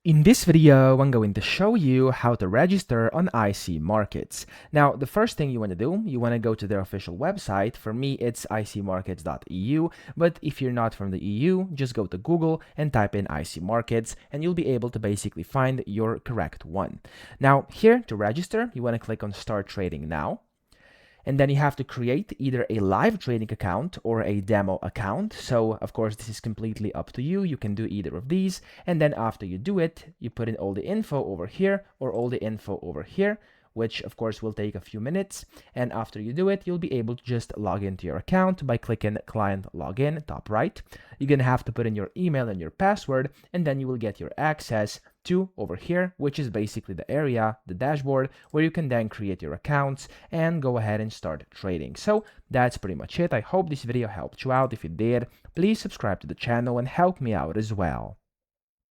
In this video, I'm going to show you how to register on IC Markets. Now, the first thing you want to do, you want to go to their official website. For me, it's icmarkets.eu, but if you're not from the EU, just go to Google and type in IC Markets, and you'll be able to basically find your correct one. Now, here to register, you want to click on Start Trading Now. And then you have to create either a live trading account or a demo account. So of course, this is completely up to you. You can do either of these. And then after you do it, you put in all the info over here or all the info over here, which of course will take a few minutes. And after you do it, you'll be able to just log into your account by clicking Client Login, top right. You're gonna have to put in your email and your password, and then you will get your access to over here, which is basically the area, the dashboard, where you can then create your accounts and go ahead and start trading. So that's pretty much it. I hope this video helped you out. If it did, please subscribe to the channel and help me out as well.